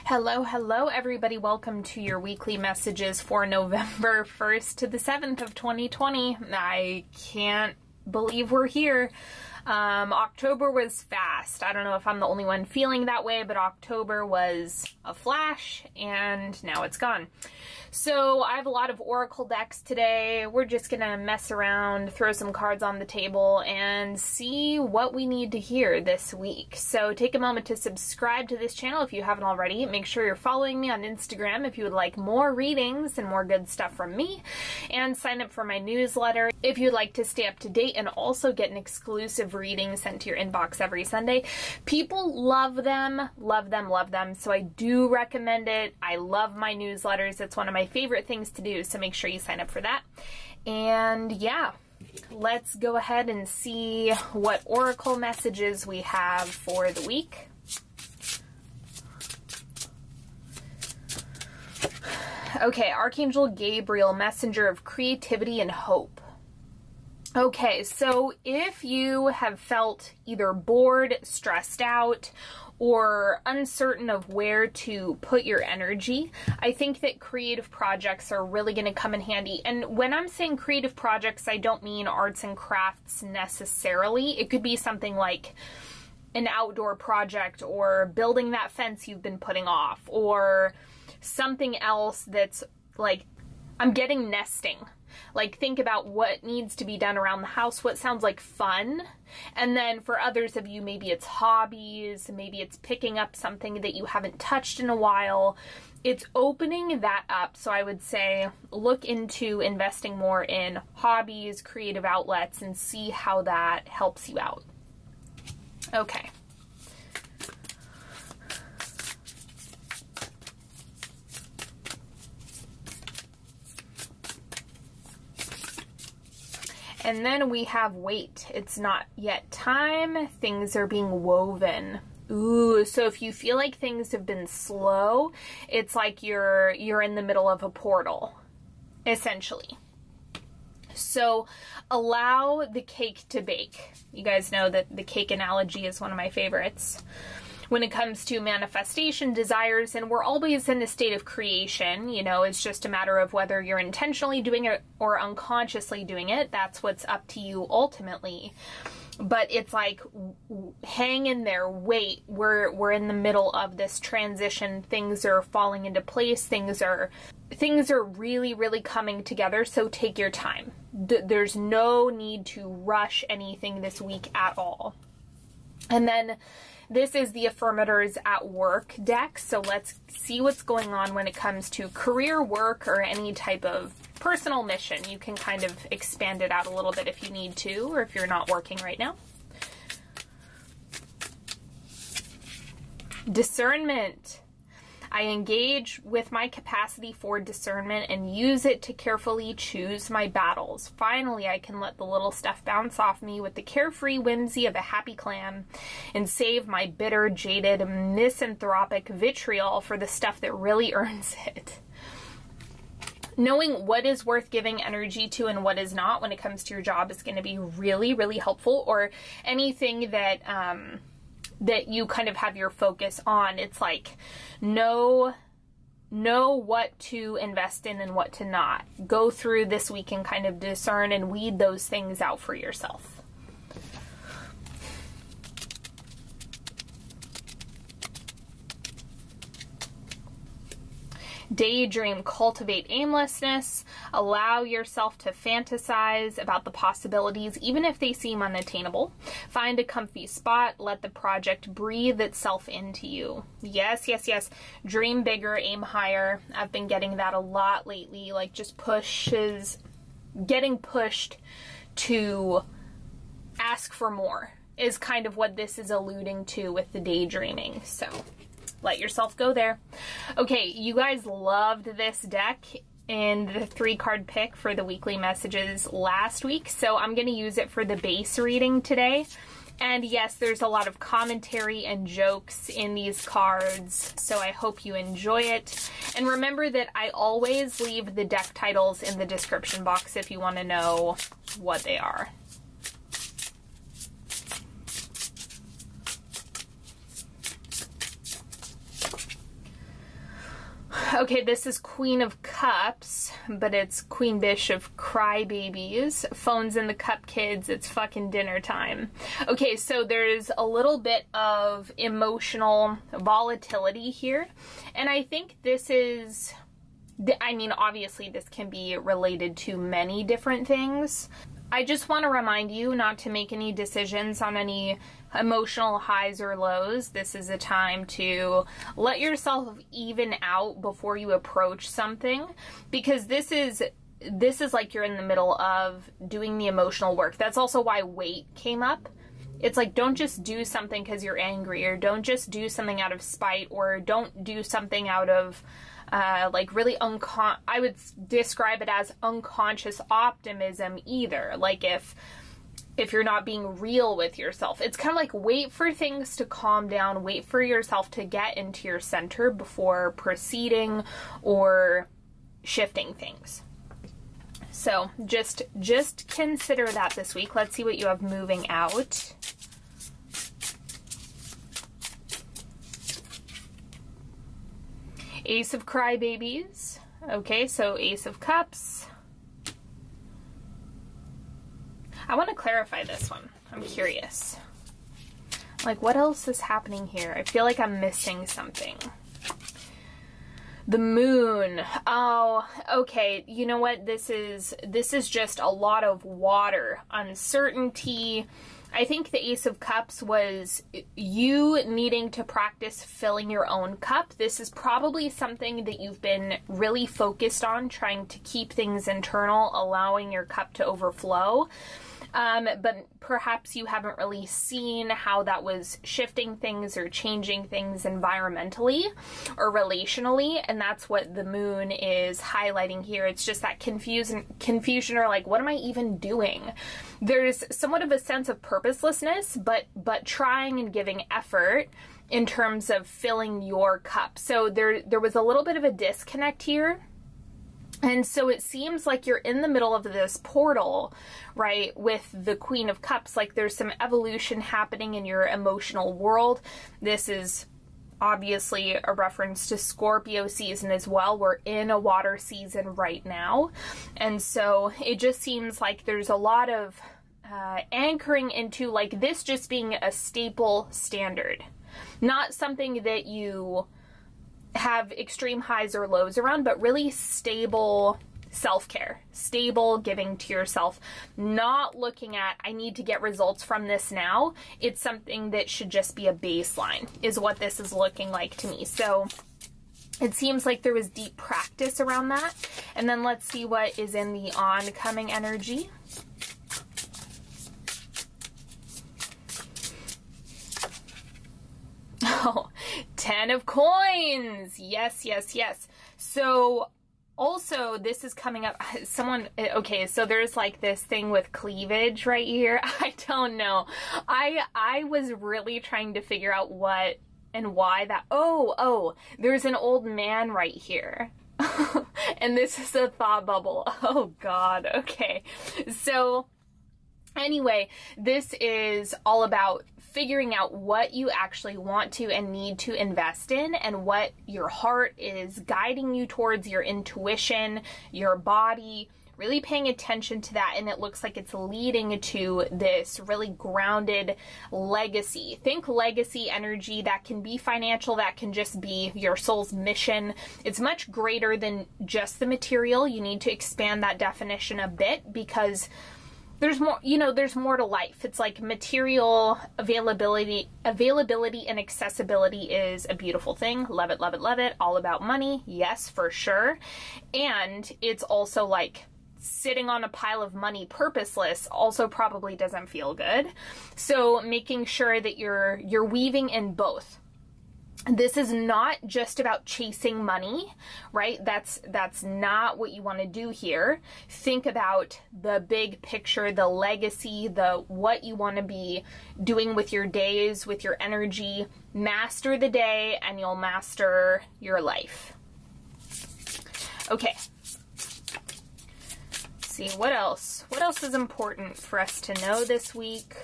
Hello everybody. Welcome to your weekly messages for November 1st to the 7th of 2020. I can't believe we're here. October was fast. I don't know if I'm the only one feeling that way, but October was a flash and now it's gone. So I have a lot of Oracle decks today. We're just gonna mess around, throw some cards on the table, and see what we need to hear this week. So take a moment to subscribe to this channel if you haven't already. Make sure you're following me on Instagram if you would like more readings and more good stuff from me. And sign up for my newsletter if you'd like to stay up to date and also get an exclusive reading sent to your inbox every Sunday. People love them, love them, love them. So I do recommend it. I love my newsletters. It's one of my favorite things to do, so make sure you sign up for that. And yeah, let's go ahead and see what Oracle messages we have for the week. Okay, Archangel Gabriel, messenger of creativity and hope. Okay, so if you have felt either bored, stressed out, or uncertain of where to put your energy, I think that creative projects are really going to come in handy. And when I'm saying creative projects, I don't mean arts and crafts necessarily. It could be something like an outdoor project, or building that fence you've been putting off, or something else that's like, I'm getting nesting. Like, think about what needs to be done around the house, what sounds like fun. And then for others of you, maybe it's hobbies, maybe it's picking up something that you haven't touched in a while. It's opening that up. So I would say look into investing more in hobbies, creative outlets, and see how that helps you out. Okay. And then we have wait. It's not yet time. Things are being woven. Ooh, so if you feel like things have been slow, it's like you're in the middle of a portal, essentially. So allow the cake to bake. You guys know that the cake analogy is one of my favorites when it comes to manifestation, desires, and we're always in a state of creation. You know, it's just a matter of whether you're intentionally doing it or unconsciously doing it. That's what's up to you ultimately. But it's like, hang in there, wait. We're in the middle of this transition. Things are falling into place. Things are really, really coming together. So take your time. There's no need to rush anything this week at all. And then this is the Affirmators at Work deck, so let's see what's going on when it comes to career, work, or any type of personal mission. You can kind of expand it out a little bit if you need to, or if you're not working right now. Discernment. I engage with my capacity for discernment and use it to carefully choose my battles. Finally, I can let the little stuff bounce off me with the carefree whimsy of a happy clam and save my bitter, jaded, misanthropic vitriol for the stuff that really earns it. Knowing what is worth giving energy to and what is not when it comes to your job is going to be really, really helpful, or anything that that you kind of have your focus on. It's like, know what to invest in and what to not. Go through this week and kind of discern and weed those things out for yourself. Daydream, cultivate aimlessness, allow yourself to fantasize about the possibilities, even if they seem unattainable. Find a comfy spot, let the project breathe itself into you. Yes, yes, yes. Dream bigger, aim higher. I've been getting that a lot lately, like just getting pushed to ask for more is kind of what this is alluding to with the daydreaming. So let yourself go there. Okay, you guys loved this deck in the 3-card pick for the weekly messages last week, so I'm going to use it for the base reading today. And yes, there's a lot of commentary and jokes in these cards, so I hope you enjoy it. And remember that I always leave the deck titles in the description box if you want to know what they are. Okay, this is Queen of Cups, but it's Queen Bish of Crybabies. Phones in the cup, kids. It's fucking dinner time. Okay, so there's a little bit of emotional volatility here. And I think this is, I mean, obviously this can be related to many different things. I just want to remind you not to make any decisions on any emotional highs or lows. This is a time to let yourself even out before you approach something, because this is like you're in the middle of doing the emotional work. That's also why weight came up. It's like, don't just do something because you're angry, or don't just do something out of spite, or don't do something out of like really I would describe it as unconscious optimism either. Like if you're not being real with yourself, it's kind of like wait for things to calm down, wait for yourself to get into your center before proceeding or shifting things. So just consider that this week. Let's see what you have moving out. Ace of Crybabies. Okay, so Ace of Cups. I want to clarify this one. I'm curious. Like, what else is happening here? I feel like I'm missing something. The Moon. Oh, okay. You know what? This is just a lot of water, uncertainty. I think the Ace of Cups was you needing to practice filling your own cup. This is probably something that you've been really focused on, trying to keep things internal, allowing your cup to overflow. But perhaps you haven't really seen how that was shifting things or changing things environmentally or relationally, and that's what the Moon is highlighting here. It's just that confusion, or like, what am I even doing? There's somewhat of a sense of purposelessness, but trying and giving effort in terms of filling your cup. So there was a little bit of a disconnect here. And so it seems like you're in the middle of this portal, right, with the Queen of Cups. Like there's some evolution happening in your emotional world. This is obviously a reference to Scorpio season as well. We're in a water season right now. And so it just seems like there's a lot of anchoring into like this just being a staple standard, not something that you have extreme highs or lows around, but really stable self-care, stable giving to yourself, not looking at, I need to get results from this now. It's something that should just be a baseline, is what this is looking like to me. So it seems like there was deep practice around that. And then let's see what is in the oncoming energy. Oh, 10 of coins. Yes, yes, yes. So also this is coming up. Okay, so there's like this thing with cleavage right here. I don't know. I was really trying to figure out what and why that. Oh, there's an old man right here. And this is a thought bubble. Oh God. Okay. So anyway, this is all about figuring out what you actually want to and need to invest in, and what your heart is guiding you towards, your intuition, your body, really paying attention to that. And it looks like it's leading to this really grounded legacy. Think legacy energy. That can be financial, that can just be your soul's mission. It's much greater than just the material. You need to expand that definition a bit, because there's more, there's more to life. It's like material availability and accessibility is a beautiful thing. Love it, love it, love it. All about money. Yes, for sure. And it's also like sitting on a pile of money purposeless also probably doesn't feel good. So making sure that you're weaving in both. This is not just about chasing money, right? That's not what you want to do here. Think about the big picture, the legacy, what you want to be doing with your days, with your energy. Master the day and you'll master your life. Okay. Let's see, what else? What else is important for us to know this week?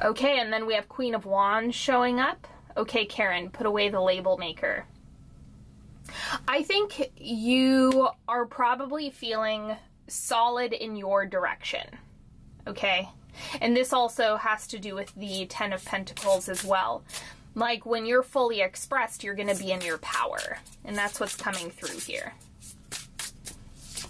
Okay, and then we have Queen of Wands showing up. Okay, Karen, put away the label maker. I think you are probably feeling solid in your direction, okay? And this also has to do with the Ten of Pentacles as well. Like, when you're fully expressed, you're going to be in your power. And that's what's coming through here.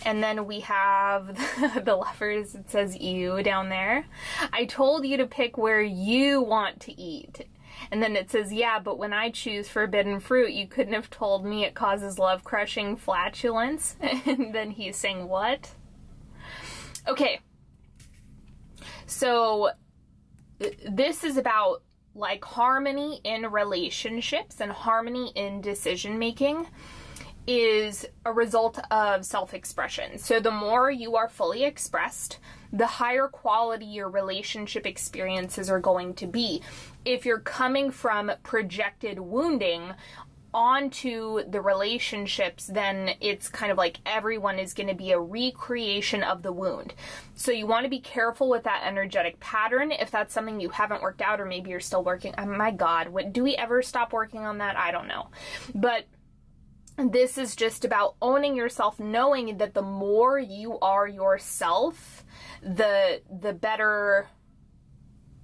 And then we have the Lovers. It says you down there. I told you to pick where you want to eat. And then it says, yeah, but when I choose forbidden fruit, you couldn't have told me it causes love-crushing flatulence. And then he's saying, what? Okay. So this is about like harmony in relationships, and harmony in decision making is a result of self-expression. So the more you are fully expressed, the higher quality your relationship experiences are going to be. If you're coming from projected wounding onto the relationships, then it's kind of like everyone is going to be a recreation of the wound. So you want to be careful with that energetic pattern if that's something you haven't worked out, or maybe you're still working. Oh my God, do we ever stop working on that? I don't know. But this is just about owning yourself, knowing that the more you are yourself, the better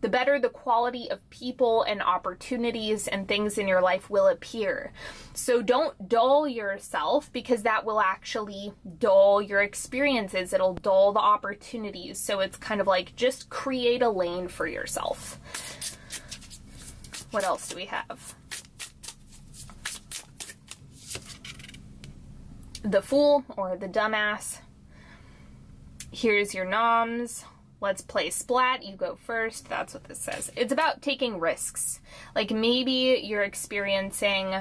the quality of people and opportunities and things in your life will appear. So don't dull yourself, because that will actually dull your experiences. It'll dull the opportunities. So it's kind of like, just create a lane for yourself. What else do we have? The Fool, or the Dumbass. Here's your noms. Let's play splat. You go first. That's what this says. It's about taking risks. Like, maybe you're experiencing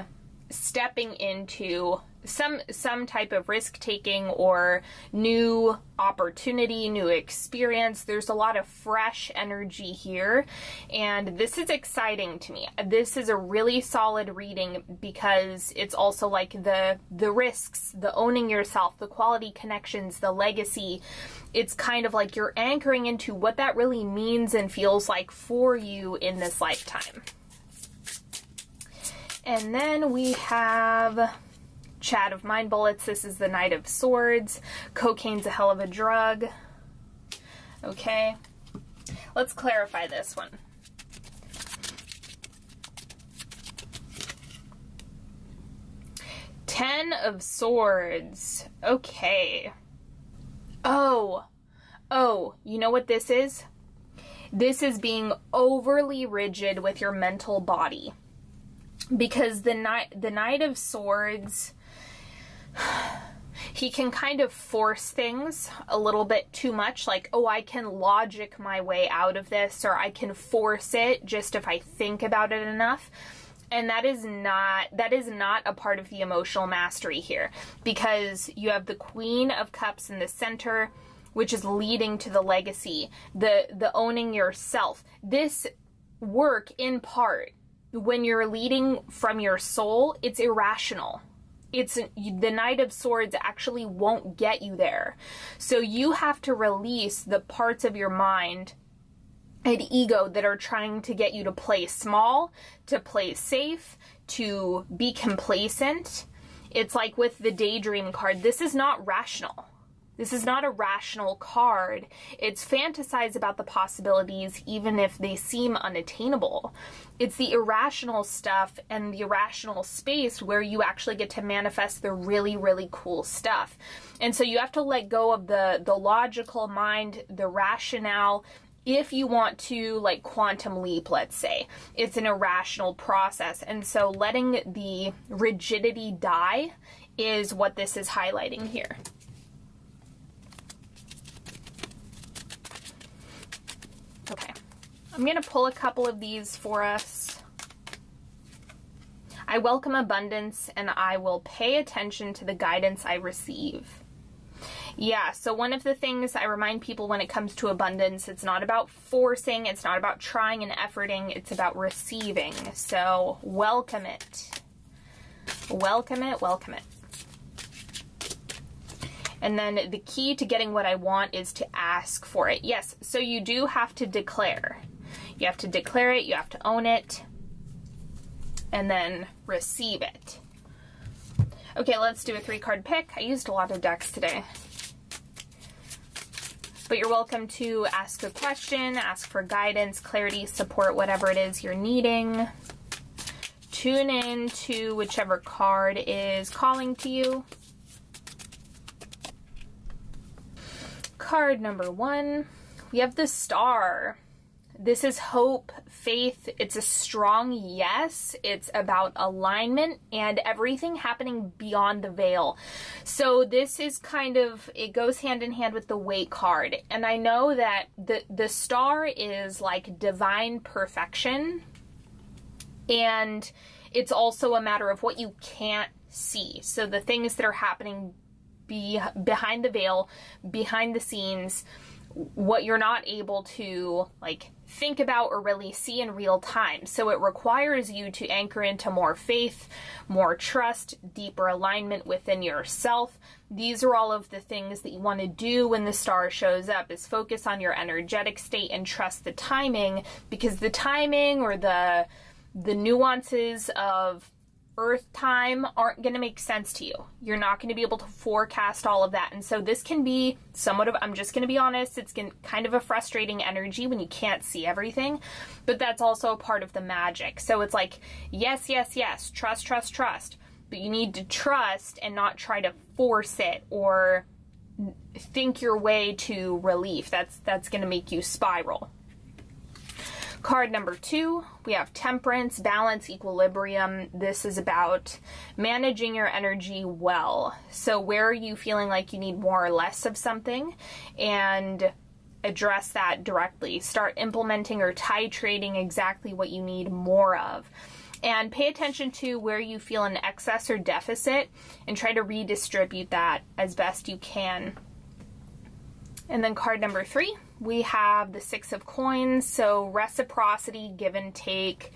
stepping into some type of risk taking or new opportunity, new experience. There's a lot of fresh energy here, and this is exciting to me. This is a really solid reading, because it's also like the risks, the owning yourself, the quality connections, the legacy. It's kind of like you're anchoring into what that really means and feels like for you in this lifetime. And then we have Chat of Mind Bullets. This is the Knight of Swords. Cocaine's a hell of a drug. Okay. Let's clarify this one. Ten of Swords. Okay. Oh, you know what this is? This is being overly rigid with your mental body. Because the Knight of Swords, he can kind of force things a little bit too much. Like, oh, I can logic my way out of this, or I can force it just if I think about it enough. And that is not a part of the emotional mastery here, because you have the Queen of Cups in the center, which is leading to the legacy, the owning yourself. This work, in part, when you're leading from your soul, it's irrational. The Knight of Swords actually won't get you there. So you have to release the parts of your mind and ego that are trying to get you to play small, to play safe, to be complacent. It's like with the Daydream card. This is not rational. This is not a rational card. It's fantasize about the possibilities, even if they seem unattainable. It's the irrational stuff and the irrational space where you actually get to manifest the really, really cool stuff. And so you have to let go of the logical mind, the rationale. If you want to, like, quantum leap, let's say, it's an irrational process. And so letting the rigidity die is what this is highlighting here. Okay, I'm going to pull a couple of these for us. I welcome abundance, and I will pay attention to the guidance I receive. Yeah, so one of the things I remind people when it comes to abundance, it's not about forcing, it's not about trying and efforting, it's about receiving. So welcome it. Welcome it, welcome it. And then the key to getting what I want is to ask for it. Yes, so you do have to declare. You have to declare it, you have to own it. and then receive it. Okay, let's do a 3-card pick. I used a lot of decks today. But you're welcome to ask a question, ask for guidance, clarity, support, whatever it is you're needing. Tune in to whichever card is calling to you. Card number 1, we have the Star. This is hope, faith. It's a strong yes. It's about alignment and everything happening beyond the veil. So this is kind of, it goes hand in hand with the Weight card. And I know that the Star is like divine perfection. And it's also a matter of what you can't see. So the things that are happening behind the veil, behind the scenes, what you're not able to like think about or really see in real time. So it requires you to anchor into more faith, more trust, deeper alignment within yourself. These are all of the things that you want to do when the Star shows up, is focus on your energetic state and trust the timing, because the timing or the nuances of Earth time aren't going to make sense to you. You're not going to be able to forecast all of that. And so this can be somewhat of, I'm just going to be honest, it's kind of a frustrating energy when you can't see everything, but that's also a part of the magic. So it's like, yes, yes, yes, trust, trust, trust, but you need to trust and not try to force it or think your way to relief. That's going to make you spiral. Card number 2, we have Temperance, balance, equilibrium. This is about managing your energy well. So where are you feeling like you need more or less of something, and address that directly. Start implementing or titrating exactly what you need more of. And pay attention to where you feel an excess or deficit and try to redistribute that as best you can. And then card number 3, we have the 6 of Coins. So reciprocity, give and take,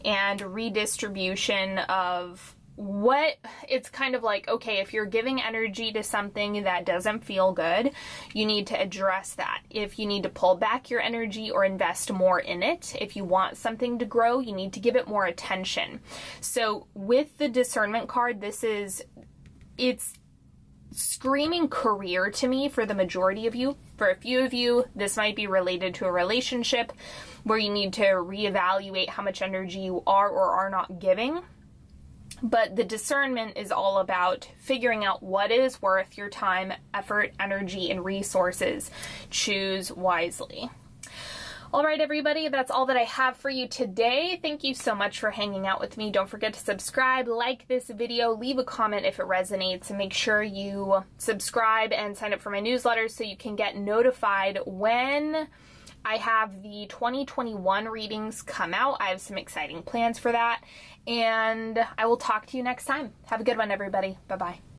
and redistribution of what it's kind of like, okay, if you're giving energy to something that doesn't feel good, you need to address that. If you need to pull back your energy or invest more in it, if you want something to grow, you need to give it more attention. So with the Discernment card, it's screaming career to me for the majority of you. For a few of you, this might be related to a relationship where you need to reevaluate how much energy you are or are not giving. But the Discernment is all about figuring out what is worth your time, effort, energy, and resources. Choose wisely. All right, everybody, that's all that I have for you today. Thank you so much for hanging out with me. Don't forget to subscribe, like this video, leave a comment if it resonates, and make sure you subscribe and sign up for my newsletter so you can get notified when I have the 2021 readings come out. I have some exciting plans for that, and I will talk to you next time. Have a good one, everybody. Bye-bye.